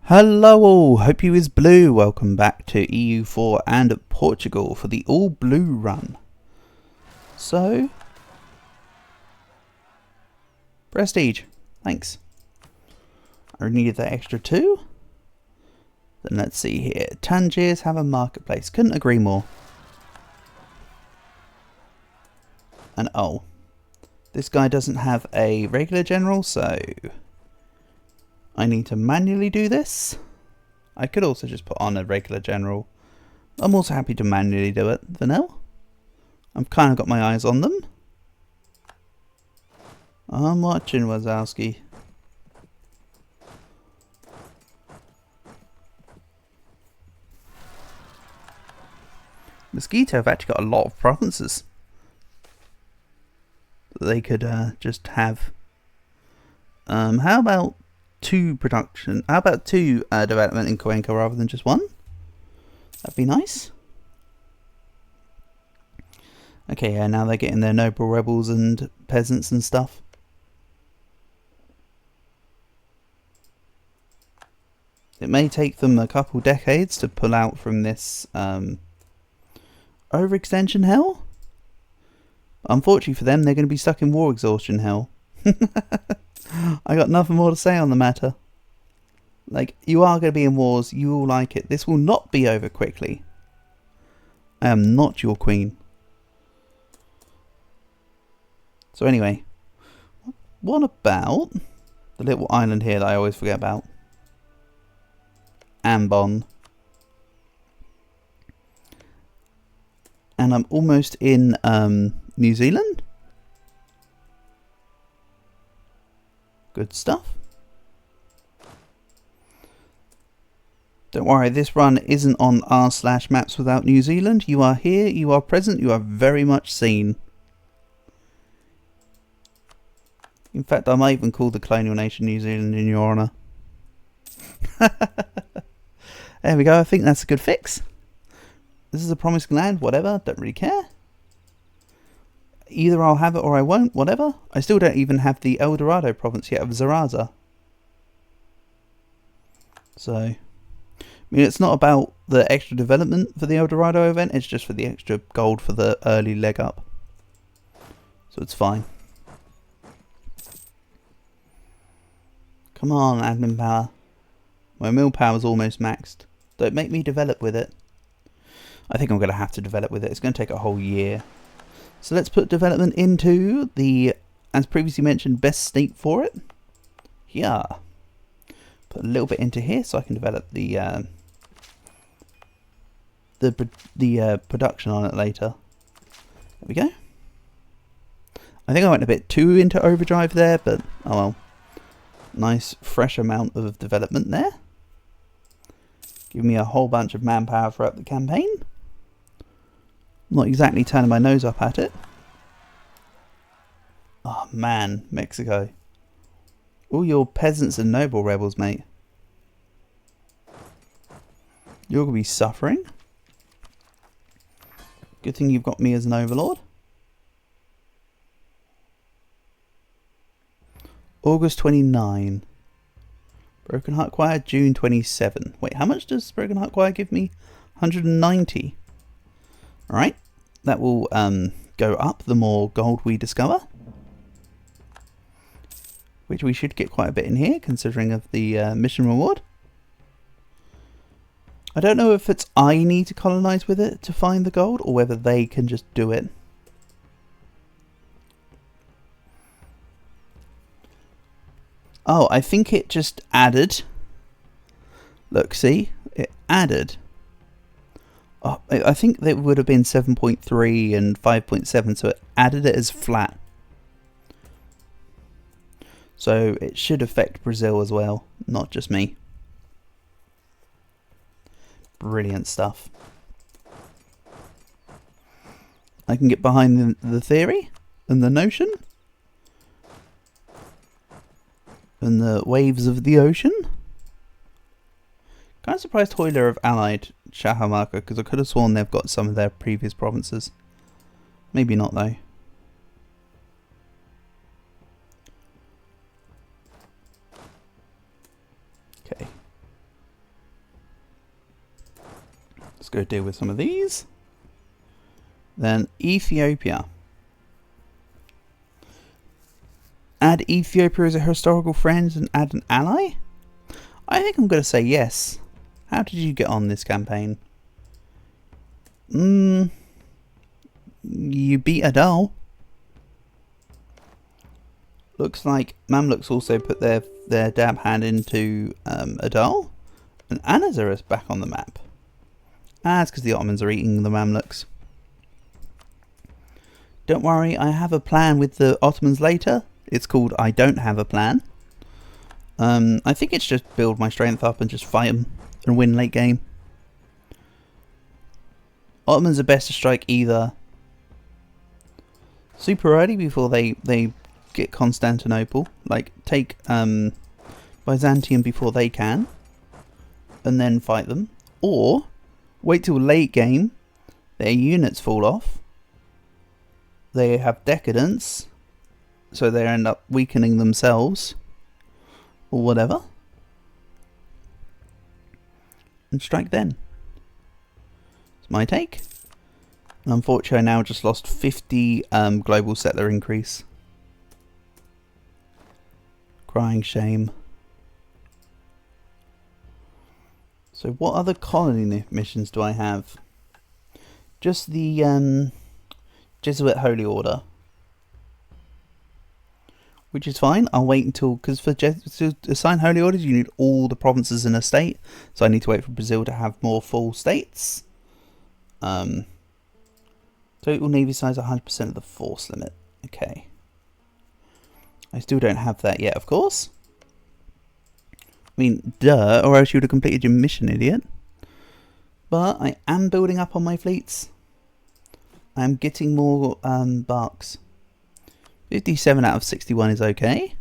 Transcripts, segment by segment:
Hello all, hope you is blue. Welcome back to EU4 and Portugal for the All Blue run. So, prestige, thanks. I needed that extra 2. Then let's see here. Tangiers have a marketplace. Couldn't agree more. And oh, this guy doesn't have a regular general, so I need to manually do this. I could also just put on a regular general. I'm also happy to manually do it for now. I've kind of got my eyes on them. I'm watching, Wazowski. Mosquito have actually got a lot of provinces that they could just have. How about 2 production? How about 2 development in Cuenca rather than just 1? That'd be nice. Okay, yeah, now they're getting their noble rebels and peasants and stuff. It may take them a couple decades to pull out from this overextension hell. Unfortunately for them, they're going to be stuck in war exhaustion hell. I got nothing more to say on the matter. Like, you are going to be in wars, you will like it. This will not be over quickly. I am not your queen. So anyway, what about the little island here that I always forget about? Ambon. And I'm almost in New Zealand. Good stuff. Don't worry, this run isn't on r/maps without New Zealand. You are here, you are present, you are very much seen. In fact, I might even call the colonial nation New Zealand in your honour. There we go, I think that's a good fix. This is a promised land, whatever, don't really care. Either I'll have it or I won't, whatever. I still don't even have the El Dorado province yet of Zaraza. So, I mean, it's not about the extra development for the El Dorado event, it's just for the extra gold for the early leg up. So it's fine. Come on, admin power. My mill power is almost maxed. Don't make me develop with it. I think I'm going to have to develop with it. It's going to take a whole year. So let's put development into the, as previously mentioned, best state for it. Yeah. Put a little bit into here so I can develop the production on it later. There we go. I think I went a bit too into overdrive there, but oh well. Nice fresh amount of development there. Give me a whole bunch of manpower throughout the campaign. Not exactly turning my nose up at it. Oh man, Mexico. All your peasants and noble rebels, mate. You're going to be suffering. Good thing you've got me as an overlord. August 29. Broken Heart Choir, June 27. Wait, how much does Broken Heart Choir give me? 190. Alright, that will go up the more gold we discover. Which we should get quite a bit in here, considering of the mission reward. I don't know if it's I need to colonize with it to find the gold, or whether they can just do it. Oh, I think it just added. Look, see? It added. Oh, I think that would have been 7.3 and 5.7, so it added it as flat. So it should affect Brazil as well, not just me. Brilliant stuff. I can get behind the theory and the notion. And the waves of the ocean. Kind of surprised Hoyler have allied Cajamarca, because I could have sworn they've got some of their previous provinces. Maybe not though. Okay. Let's go deal with some of these. Then Ethiopia. Add Ethiopia as a historical friend and add an ally? I think I'm going to say yes. How did you get on this campaign? You beat Adal. Looks like Mamluks also put their dab hand into Adal. And Anazar is back on the map. That's because the Ottomans are eating the Mamluks. Don't worry, I have a plan with the Ottomans later. It's called I Don't Have a Plan. I think it's just build my strength up and just fight them and win late game. Ottomans are best to strike either super early before they get Constantinople, like take Byzantium before they can, and then fight them, or wait till late game, their units fall off, they have decadence, so they end up weakening themselves, or whatever, and strike then. It's my take. And unfortunately I now just lost 50 global settler increase. Crying shame. So what other colony missions do I have? Just the Jesuit Holy Order. Which is fine. I'll wait until, because to assign Holy Orders you need all the provinces in a state. So I need to wait for Brazil to have more full states. Total navy size 100% of the force limit. Okay. I still don't have that yet, of course. I mean, duh, or else you would have completed your mission, idiot. But I am building up on my fleets. I am getting more barks. 57 out of 61 is okay.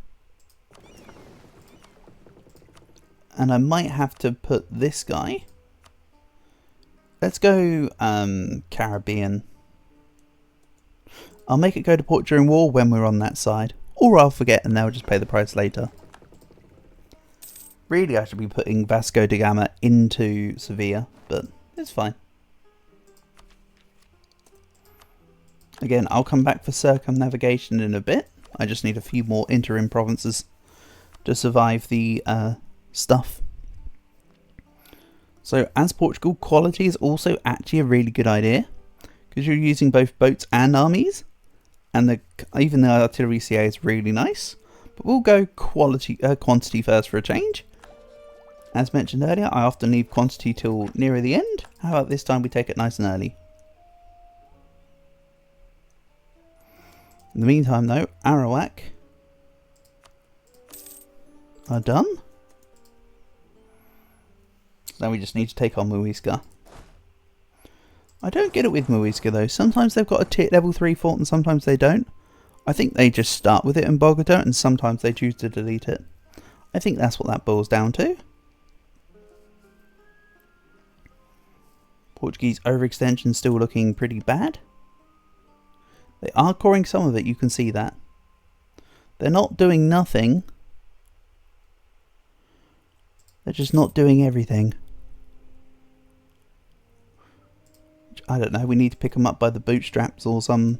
And I might have to put this guy. Let's go Caribbean. I'll make it go to port during war when we're on that side. Or I'll forget and they'll just pay the price later. Really, I should be putting Vasco da Gama into Sevilla, but it's fine. Again, I'll come back for circumnavigation in a bit. I just need a few more interim provinces to survive the stuff. So, as Portugal, quality is also actually a really good idea. Because you're using both boats and armies. And even the artillery CA is really nice. But we'll go quantity first for a change. As mentioned earlier, I often leave quantity till nearer the end. How about this time we take it nice and early? In the meantime though, Arawak are done. So now we just need to take on Muisca. I don't get it with Muisca though. Sometimes they've got a level 3 fort and sometimes they don't. I think they just start with it in Bogota and sometimes they choose to delete it. I think that's what that boils down to. Portuguese overextension still looking pretty bad. They are coring some of it, you can see that. They're not doing nothing. They're just not doing everything. I don't know, we need to pick them up by the bootstraps or some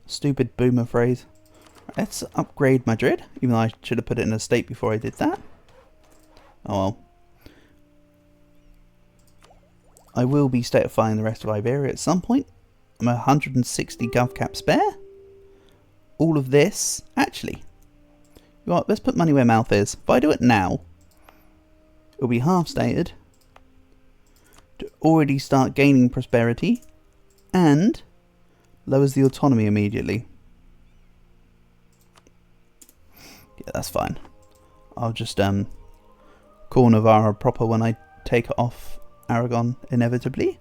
stupid boomer phrase. Let's upgrade Madrid, even though I should have put it in a state before I did that. Oh well. I will be statefying the rest of Iberia at some point. I'm 160 GovCap spare. All of this, actually. You know what, let's put money where mouth is. If I do it now, it'll be half stated to already start gaining prosperity and lowers the autonomy immediately. Yeah, that's fine. I'll just call Navarra proper when I take it off Aragon inevitably.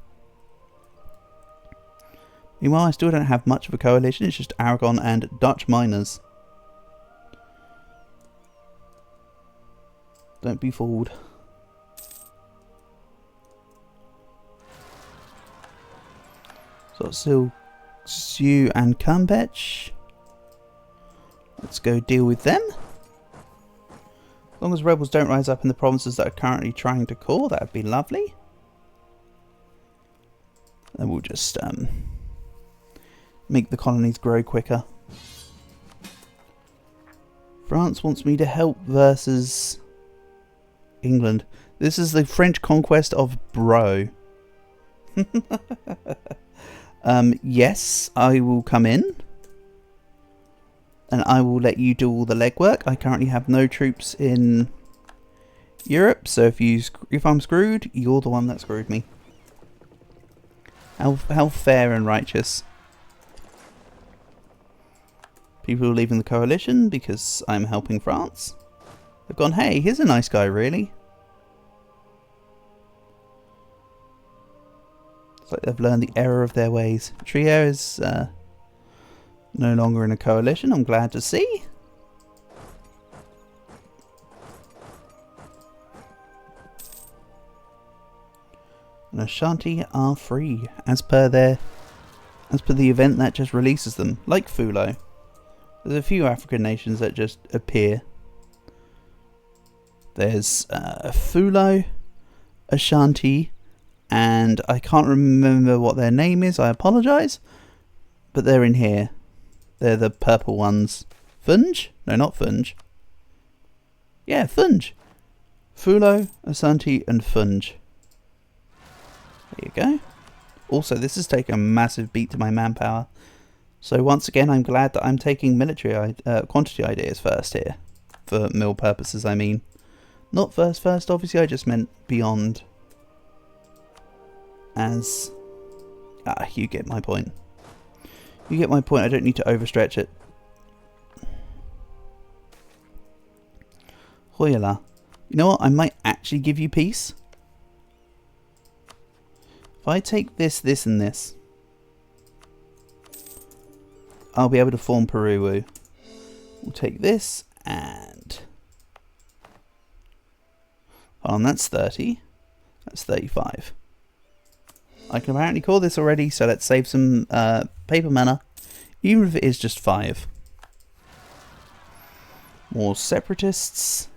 Meanwhile, I still don't have much of a coalition. It's just Aragon and Dutch miners. Don't be fooled. So still Sioux and Campeche. Let's go deal with them. As long as rebels don't rise up in the provinces that are currently trying to core, that would be lovely. And we'll just make the colonies grow quicker. France wants me to help versus England. This is the French conquest of Bro. Yes, I will come in. And I will let you do all the legwork. I currently have no troops in Europe, so if I'm screwed, you're the one that screwed me. How fair and righteous. People are leaving the coalition because I'm helping France. They've gone, hey, here's a nice guy, really. It's like they've learned the error of their ways. Trier is no longer in a coalition, I'm glad to see. And Ashanti are free, as per the event that just releases them, like Fulo. There's a few African nations that just appear. There's Fulo, Ashanti, and I can't remember what their name is, I apologise. But they're in here. They're the purple ones. Funge? No, not Funge. Yeah, Funge. Fulo, Ashanti, and Funge. There you go. Also, this has taken a massive beat to my manpower. So once again, I'm glad that I'm taking military quantity ideas first here. For mill purposes, I mean. Not first, obviously, I just meant beyond. As... you get my point. You get my point, I don't need to overstretch it. Hoyala. You know what, I might actually give you peace. If I take this, this and this, I'll be able to form Peru. We'll take this and... that's 30. That's 35. I can apparently call this already, so let's save some paper mana, even if it is just 5. More separatists.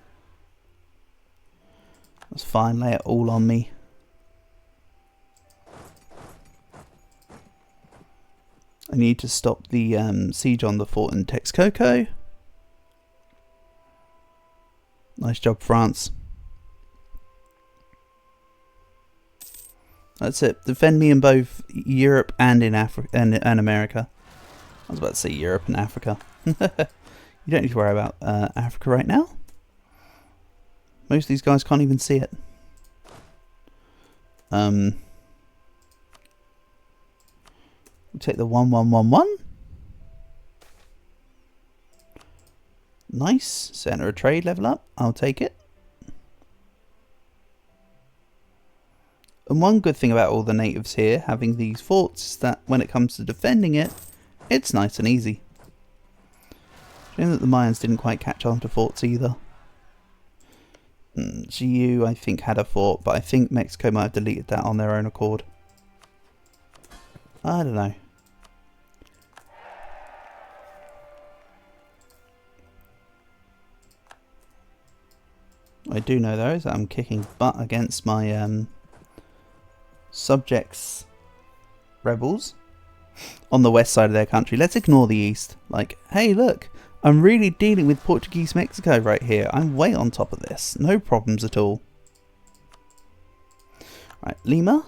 That's fine, lay it all on me. I need to stop the siege on the fort in Texcoco. Nice job, France. That's it. Defend me in both Europe and in Africa and America. I was about to say Europe and Africa. You don't need to worry about Africa right now. Most of these guys can't even see it. We'll take the 1111. Nice. Center of trade level up. I'll take it. And one good thing about all the natives here having these forts is that when it comes to defending it, it's nice and easy. Shame that the Mayans didn't quite catch on to forts either. GU I think had a fort, but I think Mexico might have deleted that on their own accord. I don't know. I do know though is that I'm kicking butt against my subjects rebels on the west side of their country. Let's ignore the east. Like, hey look, I'm really dealing with Portuguese Mexico right here. I'm way on top of this. No problems at all. Right, Lima.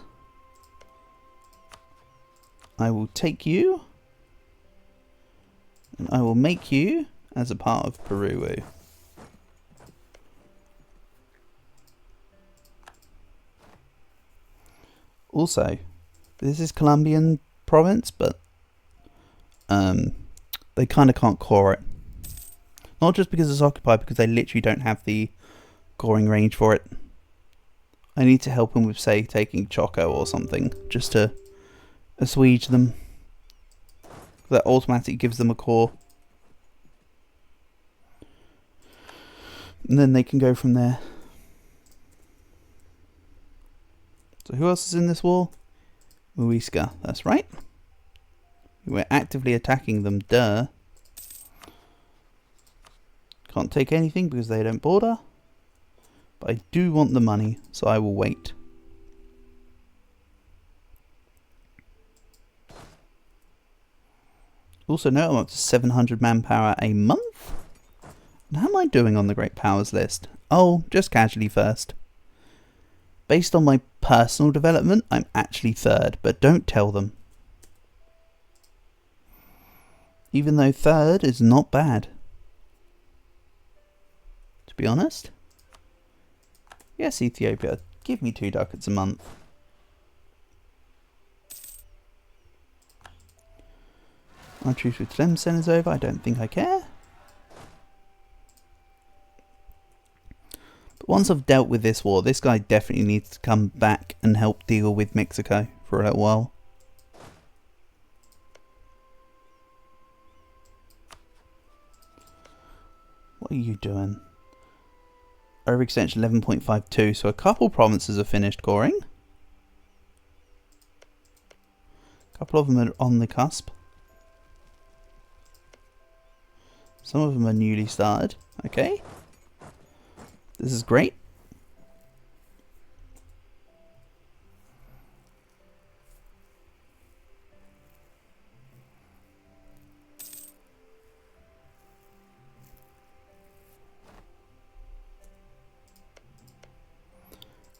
I will take you. And I will make you as a part of Peru. Also, this is Colombian province, but they kind of can't core it. Not just because it's occupied, because they literally don't have the coring range for it. I need to help them with, say, taking Choco or something, just to assuage them. That automatically gives them a core. And then they can go from there. So who else is in this war? Muisca, that's right. We're actively attacking them, duh. Can't take anything because they don't border. But I do want the money, so I will wait. Also note I'm up to 700 manpower a month. And how am I doing on the Great Powers list? Oh, just casually first. Based on my personal development, I'm actually third, but don't tell them. Even though third is not bad. To be honest. Yes, Ethiopia, give me 2 ducats a month. My truce with Tlemcen is over, I don't think I care. But once I've dealt with this war, this guy definitely needs to come back and help deal with Mexico for a little while. What are you doing? Overextension 11.52, so a couple provinces are finished coring. A couple of them are on the cusp. Some of them are newly started. Okay. This is great.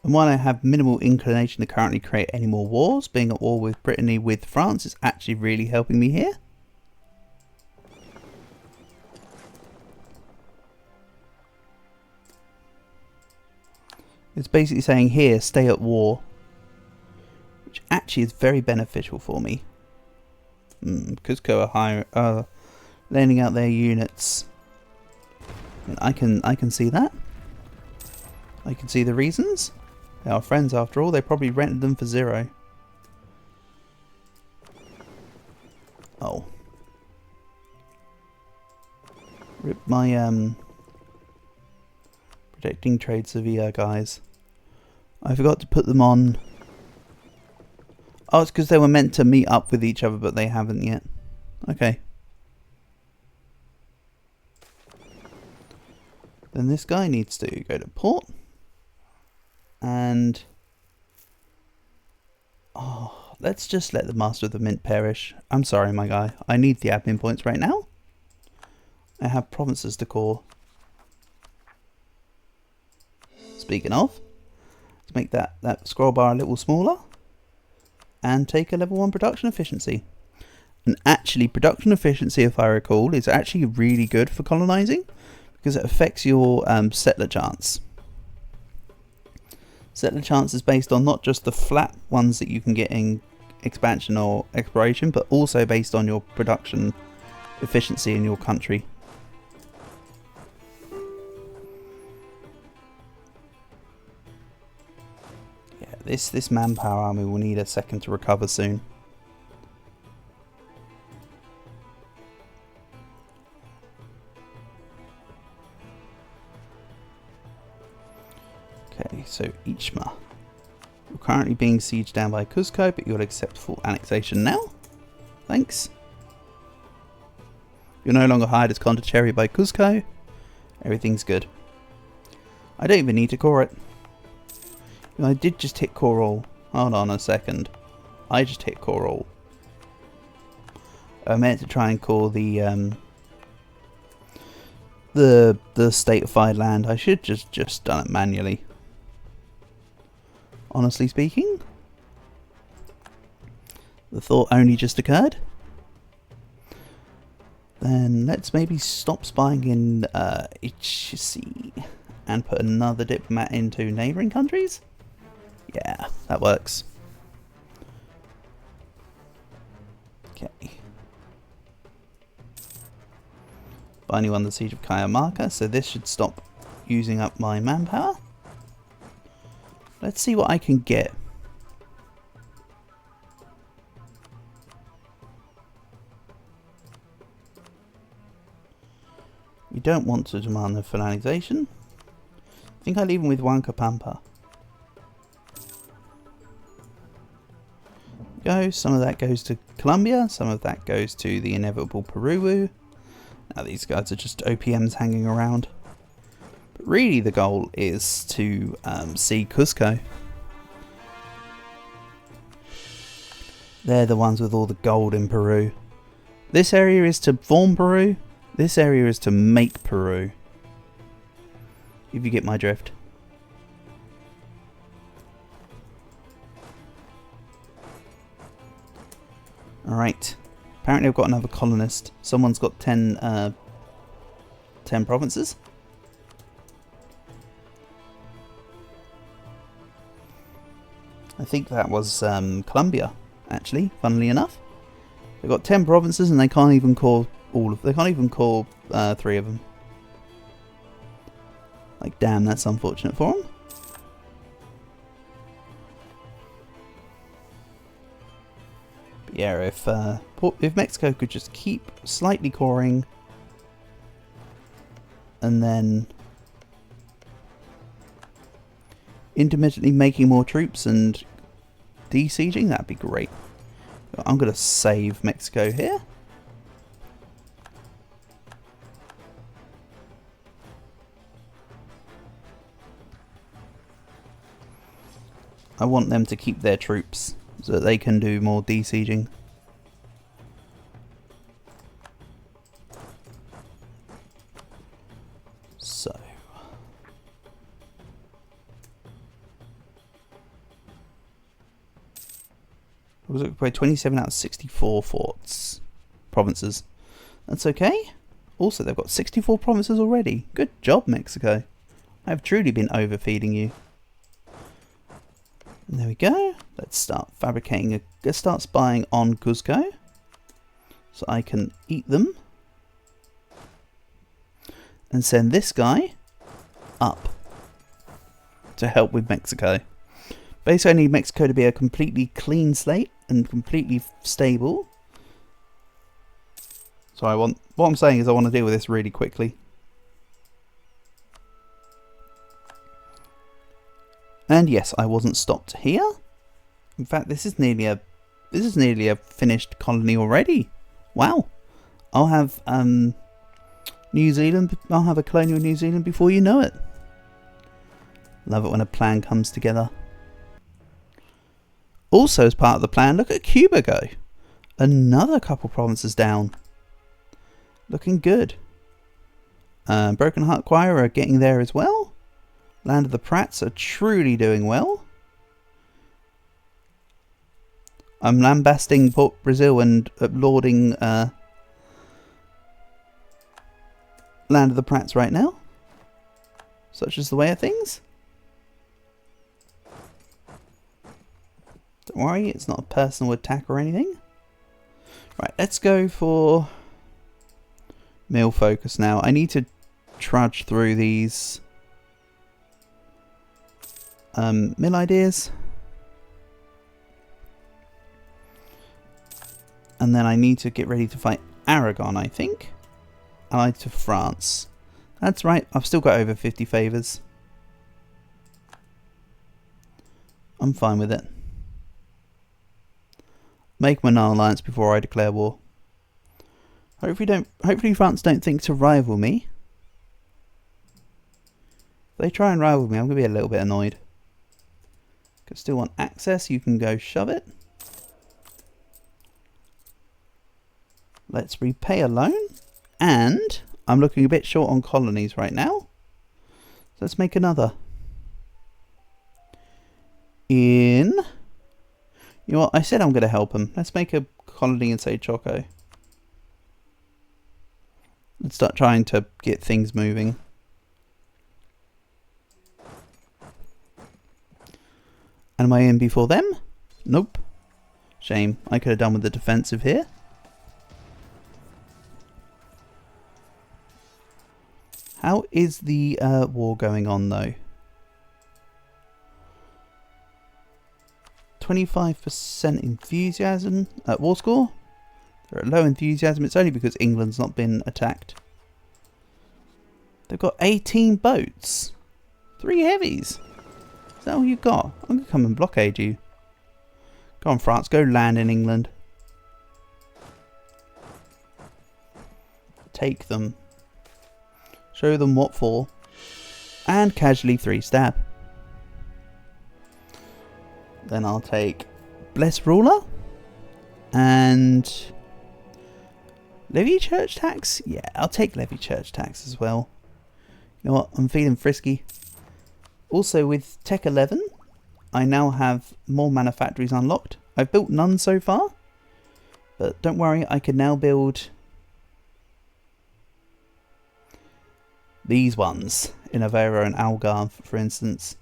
And while I have minimal inclination to currently create any more wars, being at war with Brittany with France is actually really helping me here. It's basically saying here, stay at war. Which actually is very beneficial for me. Cusco are lending out their units. I can see that. I can see the reasons. They are friends after all. They probably rented them for 0. Oh. Rip my protecting trade Sevilla guys. I forgot to put them on. Oh, it's because they were meant to meet up with each other, but they haven't yet. Okay. Then this guy needs to go to port. And... oh, let's just let the Master of the Mint perish. I'm sorry, my guy. I need the admin points right now. I have provinces to core. Speaking of, let's make that scroll bar a little smaller. And take a level 1 production efficiency. And actually, production efficiency, if I recall, is actually really good for colonizing. Because it affects your settler chance. Settler chance is based on not just the flat ones that you can get in expansion or exploration, but also based on your production efficiency in your country. Yeah, this manpower army will need a second to recover soon. Okay, so Ichma. You're currently being sieged down by Cusco, but you'll accept full annexation now. Thanks. You're no longer hired as Condicherry by Cusco. Everything's good. I don't even need to core it. I did just hit core all. Hold on a second. I just hit core all. I meant to try and core the statified land. I should just done it manually. Honestly speaking, the thought only just occurred. Then let's maybe stop spying in Ichisi and put another diplomat into neighbouring countries. Yeah, that works. Okay. Finally won the siege of Cajamarca, so this should stop using up my manpower. Let's see what I can get. We don't want to demand the finalization. I think I leave him with Huanca Pampa. Go. Some of that goes to Colombia. Some of that goes to the inevitable Peru. Now these guys are just OPMs hanging around. But really the goal is to see Cusco. They're the ones with all the gold in Peru. This area is to form Peru. This area is to make Peru. If you get my drift. Alright. Apparently I've got another colonist. Someone's got 10 provinces. I think that was Colombia, actually, funnily enough. They've got 10 provinces and they can't even call they can't even call 3 of them. Like, damn, that's unfortunate for them. But yeah, if Mexico could just keep slightly coring and then intermittently making more troops and de-sieging, that'd be great. I'm going to save Mexico here. I want them to keep their troops so that they can do more de-sieging. So. I was occupied 27 out of 64 forts. Provinces. That's okay. Also, they've got 64 provinces already. Good job, Mexico. I've truly been overfeeding you. And there we go. Let's start fabricating. Let's start spying on Cuzco. So I can eat them. And send this guy up to help with Mexico. Basically, I need Mexico to be a completely clean slate and completely stable. So what I'm saying is I want to deal with this really quickly. And yes, I wasn't stopped here. In fact, this is nearly a finished colony already. Wow. I'll have New Zealand. I'll have a colonial New Zealand before you know it. Love it when a plan comes together. Also, as part of the plan, look at Cuba go. Another couple provinces down. Looking good. Broken Heart Choir are getting there as well. Land of the Pratts are truly doing well. I'm lambasting Brazil and applauding Land of the Pratts right now. Such is the way of things. Don't worry, it's not a personal attack or anything. Right, let's go for mill focus now. I need to trudge through these mill ideas. And then I need to get ready to fight Aragon, I think. Allied to France. That's right, I've still got over 50 favours. I'm fine with it. Make my non-alliance before I declare war. Hopefully France don't think to rival me. If they try and rival me, I'm going to be a little bit annoyed. Still want access, you can go shove it. Let's repay a loan. And I'm looking a bit short on colonies right now. So let's make another. You know what, I said I'm going to help him. Let's make a colony in, say, Choco. Let's start trying to get things moving. And am I in before them? Nope. Shame. I could have done with the defensive here. How is the war going on, though? 25% enthusiasm at war score. They're at low enthusiasm. It's only because England's not been attacked. They've got 18 boats. 3 heavies. Is that all you've got? I'm going to come and blockade you. Go on, France. Go land in England. Take them. Show them what for. And casually 3 stab. Then I'll take Bless Ruler. And Levy church tax? Yeah, I'll take levy church tax as well. You know what? I'm feeling frisky. Also, with Tech 11, I now have more manufactories unlocked. I've built none so far, but don't worry, I can now build these ones in Avera and Algarve, for instance.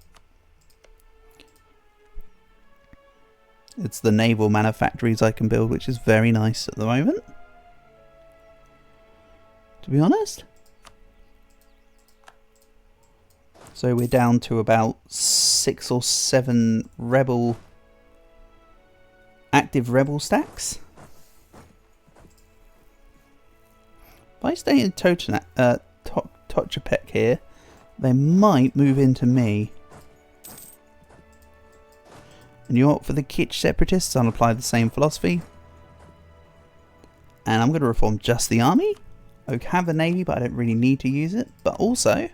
It's the naval manufactories I can build, which is very nice at the moment, to be honest. So we're down to about 6 or 7 active rebel stacks. If I stay in Tochapek here, they might move into me. And you know what? For the Kitsch separatists, I'll apply the same philosophy. And I'm going to reform just the army. I have a navy, but I don't really need to use it. But also,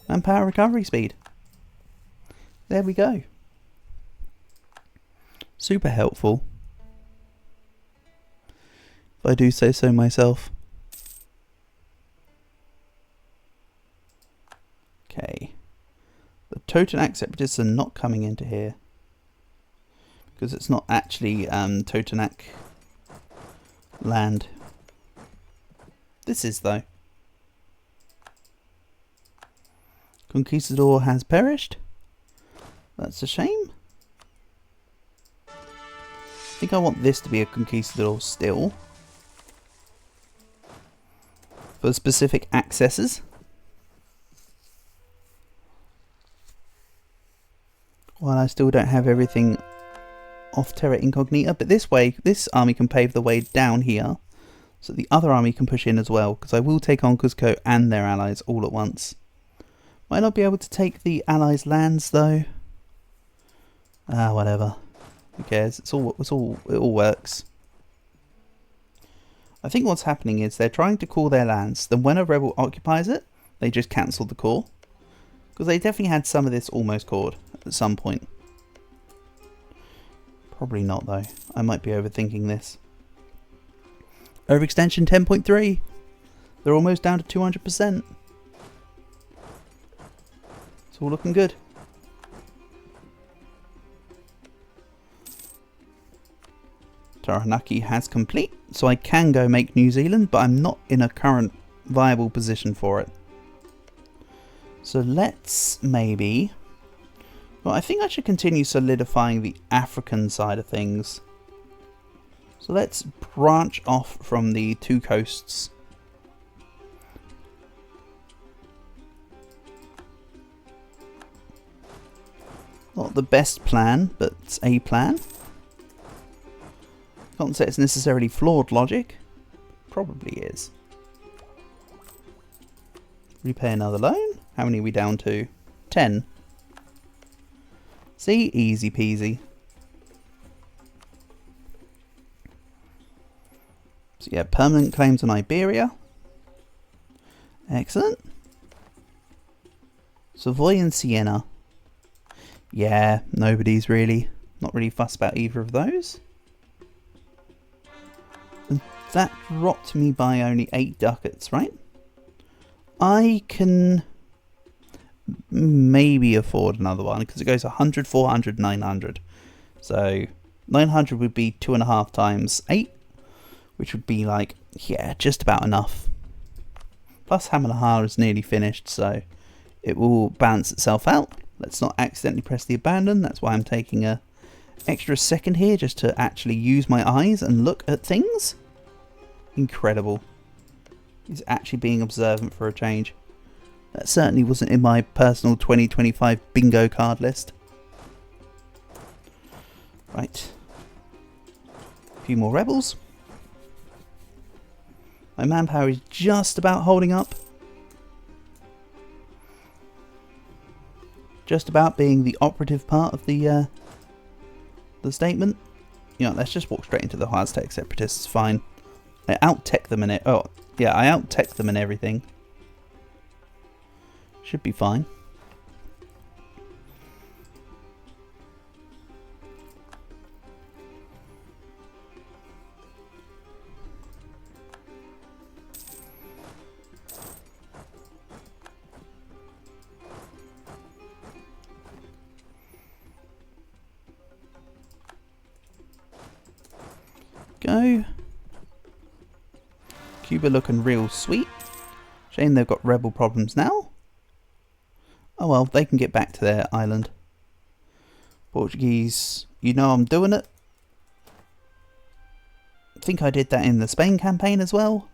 manpower recovery speed. There we go. Super helpful, if I do say so myself. Okay. The Totonac separatists are not coming into here, because it's not actually Totonac land. This is, though. Conquistador has perished. That's a shame. I think I want this to be a Conquistador still, for specific accesses. While I still don't have everything off Terra Incognita, but this way, this army can pave the way down here, so the other army can push in as well, because I will take on Cuzco and their allies all at once. Might not be able to take the allies' lands though. Ah, whatever. Who cares? It all works. I think what's happening is they're trying to core their lands. Then when a rebel occupies it, they just cancel the core, because they definitely had some of this almost cored at some point. Probably not though. I might be overthinking this. Overextension 10.3. They're almost down to 200%. It's all looking good. Taranaki has complete, so I can go make New Zealand, but I'm not in a current viable position for it. So let's maybe... Well, I think I should continue solidifying the African side of things. So let's branch off from the two coasts. Not the best plan, but it's a plan. Can't say it's necessarily flawed logic. Probably is. Repay another loan. How many are we down to? 10. See? Easy peasy. So yeah, permanent claims on Iberia. Excellent. Savoy and Siena. Yeah, nobody's really, not really fussed about either of those. And that dropped me by only 8 ducats, right? I can maybe afford another one, because it goes 100, 400, 900. So 900 would be 2.5 times 8, which would be like, yeah, just about enough. Plus Hamalaha is nearly finished, so it will balance itself out. Let's not accidentally press the abandon. That's why I'm taking a extra second here, just to actually use my eyes and look at things. Incredible. He's actually being observant for a change. That certainly wasn't in my personal 2025 bingo card list. Right. A few more rebels. My manpower is just about holding up. Just about being the operative part of the statement. You know, let's just walk straight into the Aztec separatists. Fine. I out-tech them in it. Oh, yeah, I out-tech them and everything. Should be fine. go. Cuba looking real sweet. Shame they've got rebel problems now. Oh well, they can get back to their island. Portuguese, you know I'm doing it. I think I did that in the Spain campaign as well.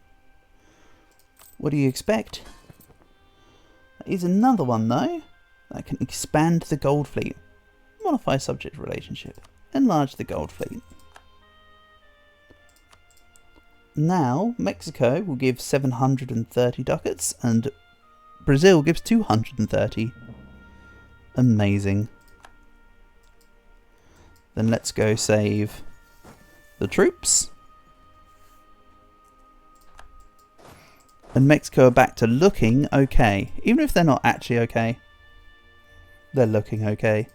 What do you expect? There is another one though that can expand the gold fleet. Modify subject relationship. Enlarge the gold fleet. Now Mexico will give 730 ducats and Brazil gives 230. Amazing. Then let's go save the troops. And Mexico are back to looking okay. Even if they're not actually okay, they're looking okay.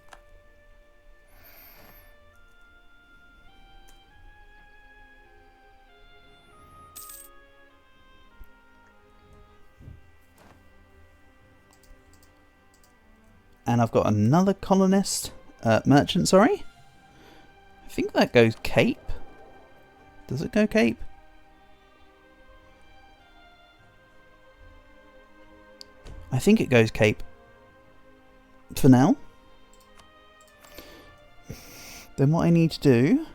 And I've got another colonist, merchant, sorry. I think that goes Cape. Does it go Cape? I think it goes Cape. For now. Then what I need to do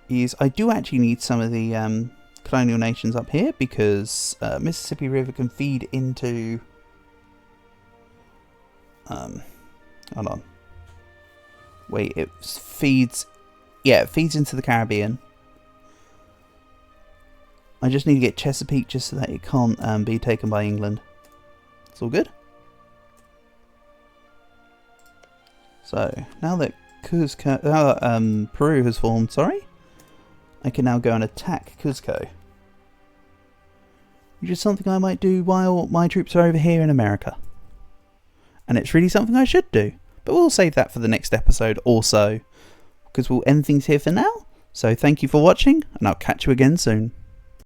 is I do actually need some of the colonial nations up here because Mississippi River can feed into... hold on. Wait, it feeds... Yeah, it feeds into the Caribbean. I just need to get Chesapeake just so that it can't be taken by England. It's all good. So, now that Cuzco, Peru has formed, sorry, I can now go and attack Cuzco. Which is something I might do while my troops are over here in America. And it's really something I should do. But we'll save that for the next episode also. Because we'll end things here for now. So thank you for watching, and I'll catch you again soon.